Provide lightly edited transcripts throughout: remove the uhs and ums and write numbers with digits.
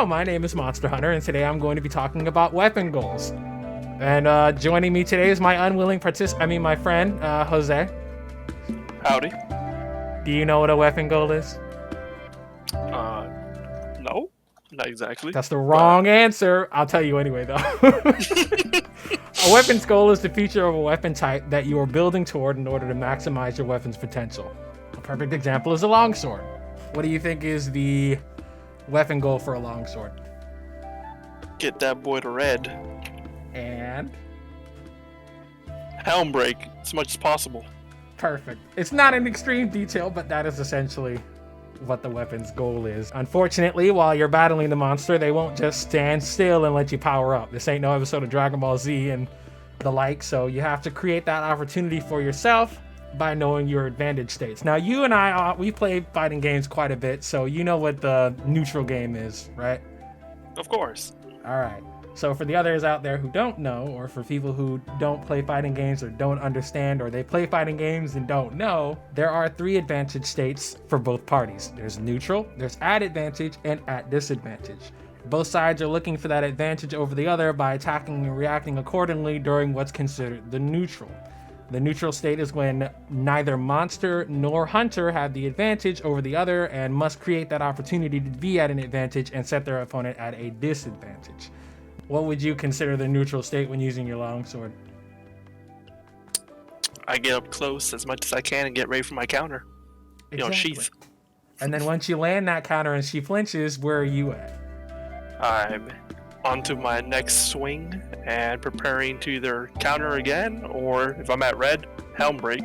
Hello, my name is Monster Hunter, and today I'm going to be talking about weapon goals. And joining me today is my my friend, Jose. Howdy. Do you know what a weapon goal is? No, not exactly. That's the wrong answer. I'll tell you anyway, though. A weapons goal is the feature of a weapon type that you are building toward in order to maximize your weapon's potential. A perfect example is a longsword. What do you think is the weapon goal for a longsword? Get that boy to red. And? Helm break as much as possible. Perfect. It's not in extreme detail, but that is essentially what the weapon's goal is. Unfortunately, while you're battling the monster, they won't just stand still and let you power up. This ain't no episode of Dragon Ball Z and the like, so you have to create that opportunity for yourself by knowing your advantage states. Now, you and I, we play fighting games quite a bit, so you know what the neutral game is, right? Of course. All right. So for the others out there who don't know, or for people who don't play fighting games or don't understand, or they play fighting games and don't know, there are 3 advantage states for both parties. There's neutral, there's at advantage, and at disadvantage. Both sides are looking for that advantage over the other by attacking and reacting accordingly during what's considered the neutral. The neutral state is when neither monster nor hunter have the advantage over the other and must create that opportunity to be at an advantage and set their opponent at a disadvantage. What would you consider the neutral state when using your longsword? I get up close as much as I can and get ready for my counter. Exactly. Sheath. And then once you land that counter and she flinches, where are you at? I'm onto my next swing and preparing to either counter again, or if I'm at red, helm break.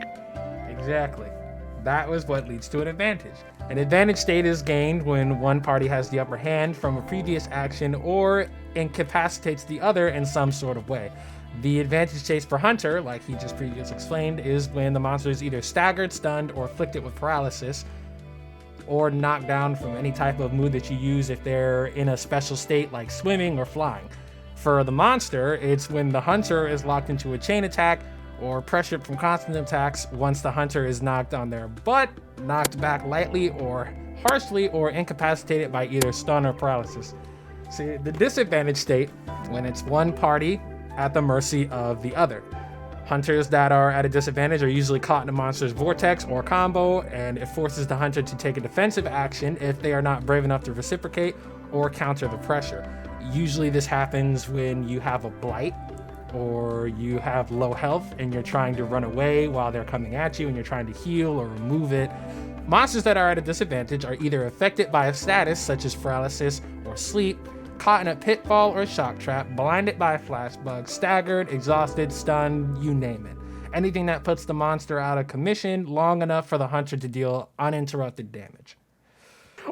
Exactly. That was what leads to an advantage. An advantage state is gained when one party has the upper hand from a previous action or incapacitates the other in some sort of way. The advantage state for Hunter, like he just previously explained, is when the monster is either staggered, stunned, or afflicted with paralysis, or knocked down from any type of move that you use if they're in a special state like swimming or flying. For the monster, it's when the hunter is locked into a chain attack or pressured from constant attacks once the hunter is knocked on their butt, knocked back lightly or harshly, or incapacitated by either stun or paralysis. See, the disadvantage state, when it's one party at the mercy of the other. Hunters that are at a disadvantage are usually caught in a monster's vortex or combo, and it forces the hunter to take a defensive action if they are not brave enough to reciprocate or counter the pressure. Usually this happens when you have a blight, or you have low health and you're trying to run away while they're coming at you and you're trying to heal or remove it. Monsters that are at a disadvantage are either affected by a status such as paralysis or sleep, caught in a pitfall or shock trap, blinded by a flash bug, staggered, exhausted, stunned, you name it. Anything that puts the monster out of commission long enough for the hunter to deal uninterrupted damage.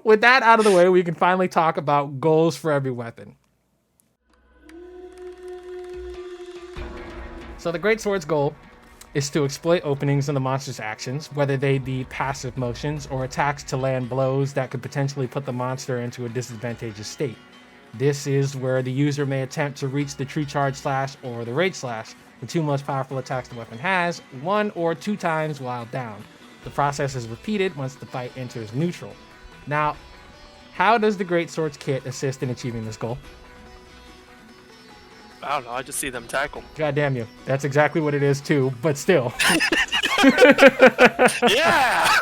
With that out of the way, we can finally talk about goals for every weapon. So the Greatsword's goal is to exploit openings in the monster's actions, whether they be passive motions or attacks to land blows that could potentially put the monster into a disadvantageous state. This is where the user may attempt to reach the True Charge Slash or the Rage Slash, the 2 most powerful attacks the weapon has, 1 or 2 times while down. The process is repeated once the fight enters neutral. Now, how does the Greatsword's kit assist in achieving this goal? I don't know, I just see them tackle. God damn you. That's exactly what it is too, but still. Yeah!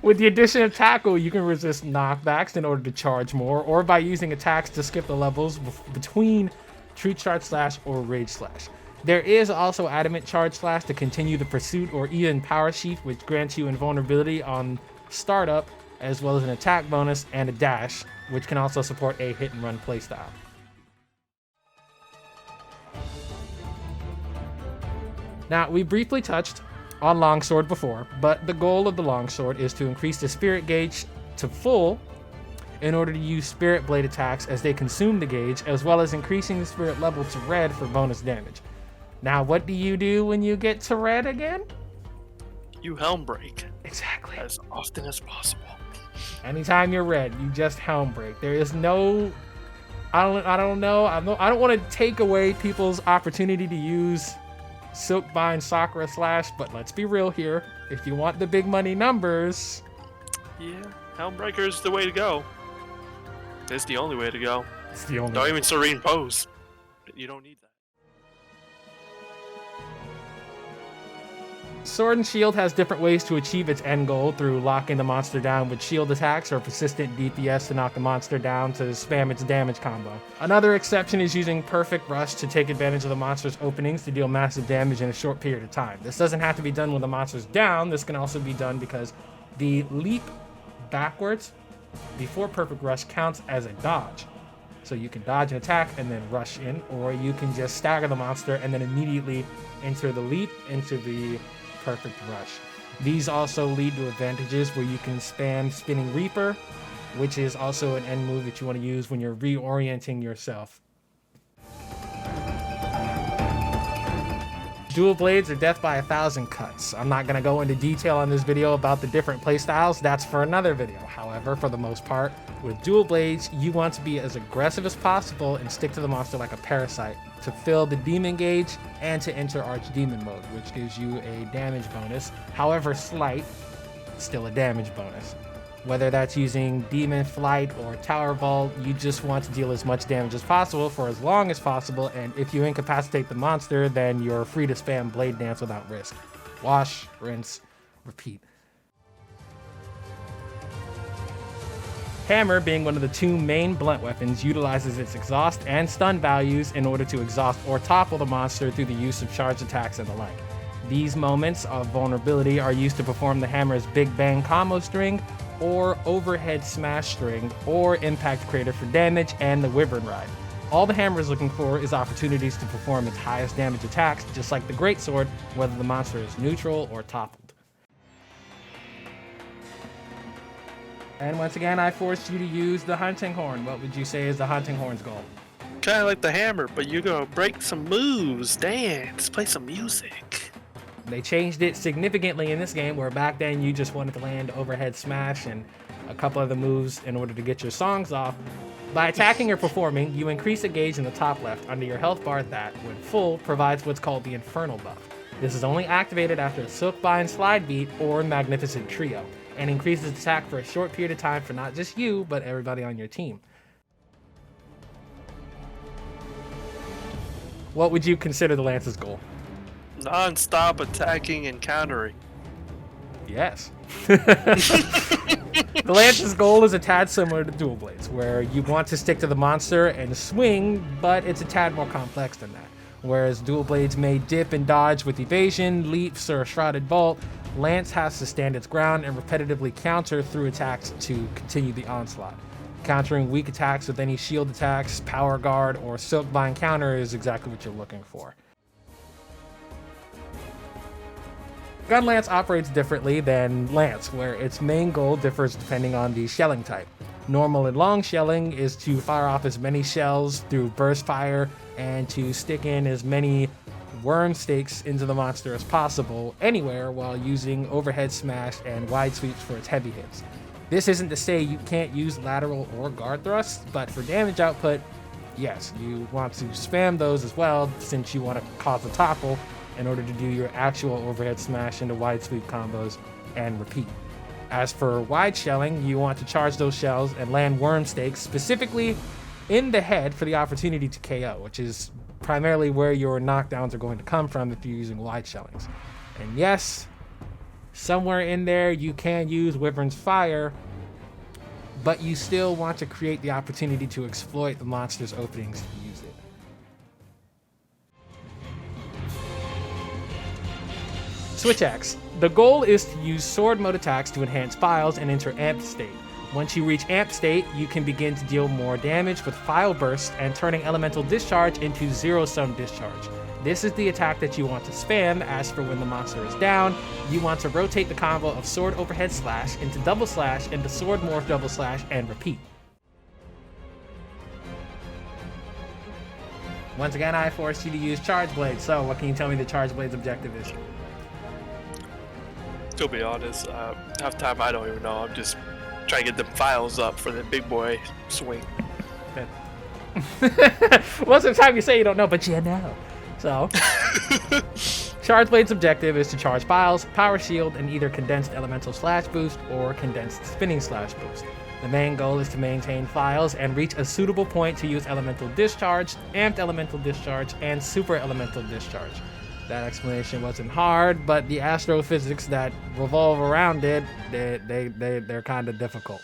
With the addition of tackle, you can resist knockbacks in order to charge more, or by using attacks to skip the levels between True Charge Slash or Rage Slash. There is also Adamant Charge Slash to continue the pursuit, or even Power Sheath, which grants you invulnerability on startup, as well as an attack bonus and a dash, which can also support a hit and run playstyle. Now, we briefly touched on longsword before, but the goal of the longsword is to increase the spirit gauge to full in order to use spirit blade attacks as they consume the gauge, as well as increasing the spirit level to red for bonus damage. Now, what do you do when you get to red again? You helm break. Exactly. As often as possible. Anytime you're red, you just helm break. There is no... I don't know. I don't want to take away people's opportunity to use Silkbind, Sakura Slash, but let's be real here. If you want the big money numbers... Yeah, Helmbreaker's the way to go. It's the only way to go. It's the only Don't way. even serene pose. You don't need that. Sword and Shield has different ways to achieve its end goal through locking the monster down with shield attacks or persistent DPS to knock the monster down to spam its damage combo. Another exception is using Perfect Rush to take advantage of the monster's openings to deal massive damage in a short period of time. This doesn't have to be done when the monster's down. This can also be done because the leap backwards before Perfect Rush counts as a dodge. So you can dodge an attack and then rush in, or you can just stagger the monster and then immediately enter the leap into the Perfect Rush. These also lead to advantages where you can spam Spinning Reaper, which is also an end move that you want to use when you're reorienting yourself. Dual blades are death by 1,000 cuts. I'm not going to go into detail on this video about the different playstyles. That's for another video. However, for the most part, with dual blades, you want to be as aggressive as possible and stick to the monster like a parasite to fill the demon gauge and to enter Archdemon mode, which gives you a damage bonus. However slight, still a damage bonus. Whether that's using Demon Flight or Tower Vault, you just want to deal as much damage as possible for as long as possible, and if you incapacitate the monster, then you're free to spam Blade Dance without risk. Wash, rinse, repeat. Hammer, being one of the two main blunt weapons, utilizes its exhaust and stun values in order to exhaust or topple the monster through the use of charged attacks and the like. These moments of vulnerability are used to perform the hammer's Big Bang combo string, or overhead smash string, or impact crater for damage, and the wyvern ride. All the hammer is looking for is opportunities to perform its highest damage attacks, just like the greatsword, whether the monster is neutral or toppled. And once again, I forced you to use the hunting horn. What would you say is the hunting horn's goal? Kind of like the hammer, but you're gonna break some moves, dance, play some music. They changed it significantly in this game, where back then you just wanted to land overhead smash and a couple other moves in order to get your songs off. By attacking or performing, you increase a gauge in the top left under your health bar that, when full, provides what's called the Infernal buff. This is only activated after a Silkbind Slide Beat or Magnificent Trio, and increases attack for a short period of time for not just you, but everybody on your team. What would you consider the Lance's goal? Non-stop attacking and countering. Yes. The Lance's goal is a tad similar to Dual Blades, where you want to stick to the monster and swing, but it's a tad more complex than that. Whereas Dual Blades may dip and dodge with evasion, leaps, or a shrouded vault, Lance has to stand its ground and repetitively counter through attacks to continue the onslaught. Countering weak attacks with any shield attacks, power guard, or Silkbind counter is exactly what you're looking for. Gunlance operates differently than Lance, where its main goal differs depending on the shelling type. Normal and long shelling is to fire off as many shells through burst fire and to stick in as many worm stakes into the monster as possible anywhere, while using overhead smash and wide sweeps for its heavy hits. This isn't to say you can't use lateral or guard thrusts, but for damage output, yes, you want to spam those as well, since you want to cause a topple in order to do your actual overhead smash into wide sweep combos and repeat. As for wide shelling, you want to charge those shells and land worm stakes specifically in the head for the opportunity to KO, which is primarily where your knockdowns are going to come from if you're using wide shellings. And yes, somewhere in there you can use Wyvern's Fire, but you still want to create the opportunity to exploit the monster's openings to use it. Switch axe. The goal is to use sword mode attacks to enhance files and enter amped state. Once you reach amped state, you can begin to deal more damage with file bursts and turning elemental discharge into zero-sum discharge. This is the attack that you want to spam. As for when the monster is down, you want to rotate the combo of sword overhead slash into double slash into sword morph double slash and repeat. Once again, I forced you to use Charge Blade, so what can you tell me the Charge Blade's objective is? To be honest, half the time I don't even know. I'm just trying to get them files up for the big boy swing. Most of the time you say you don't know, but you know. So, Charge Blade's objective is to charge files, power shield, and either condensed elemental slash boost or condensed spinning slash boost. The main goal is to maintain files and reach a suitable point to use Elemental Discharge, Amped Elemental Discharge, and Super Elemental Discharge. That explanation wasn't hard, but the astrophysics that revolve around it, they're kind of difficult.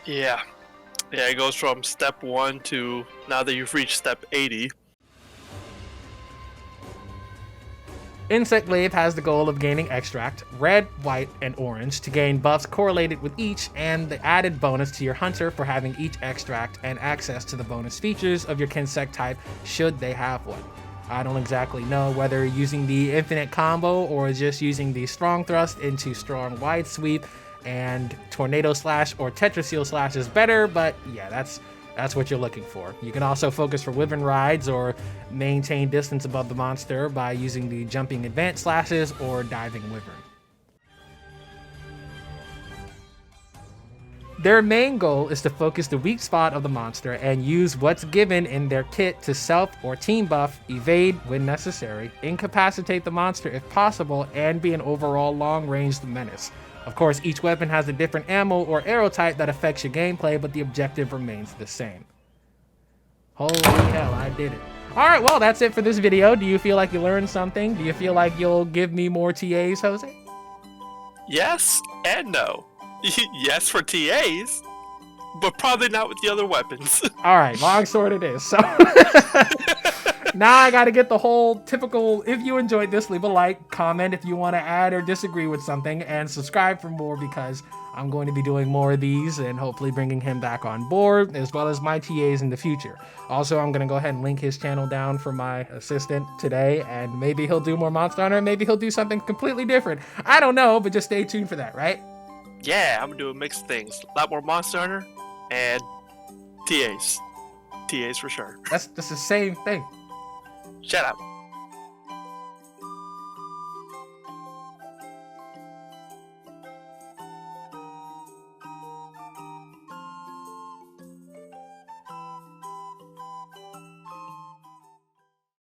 Yeah. Yeah, it goes from step 1 to now that you've reached step 80. Insect Glaive has the goal of gaining Extract, Red, White, and Orange to gain buffs correlated with each, and the added bonus to your Hunter for having each Extract and access to the bonus features of your Kinsect type should they have one. I don't exactly know whether using the Infinite Combo or just using the Strong Thrust into Strong Wide Sweep and Tornado Slash or Tetraseal Slash is better, but yeah, that's what you're looking for. You can also focus for Wyvern Rides or maintain distance above the monster by using the Jumping Advanced Slashes or Diving Wyvern. Their main goal is to focus the weak spot of the monster and use what's given in their kit to self or team buff, evade when necessary, incapacitate the monster if possible, and be an overall long-ranged menace. Of course, each weapon has a different ammo or arrow type that affects your gameplay, but the objective remains the same. Holy hell, I did it. Alright, well, that's it for this video. Do you feel like you learned something? Do you feel like you'll give me more TAs, Jose? Yes and no. Yes for TAs, but probably not with the other weapons. Alright, long sword it is. So now I gotta get the whole typical, if you enjoyed this, leave a like, comment if you want to add or disagree with something, and subscribe for more because I'm going to be doing more of these and hopefully bringing him back on board, as well as my TAs in the future. Also, I'm going to go ahead and link his channel down for my assistant today, and maybe he'll do more Monster Hunter, maybe he'll do something completely different. I don't know, but just stay tuned for that, right? Yeah, I'm gonna do a mix of things. A lot more Monster Hunter and TAs. TAs for sure. That's the same thing. Shut up.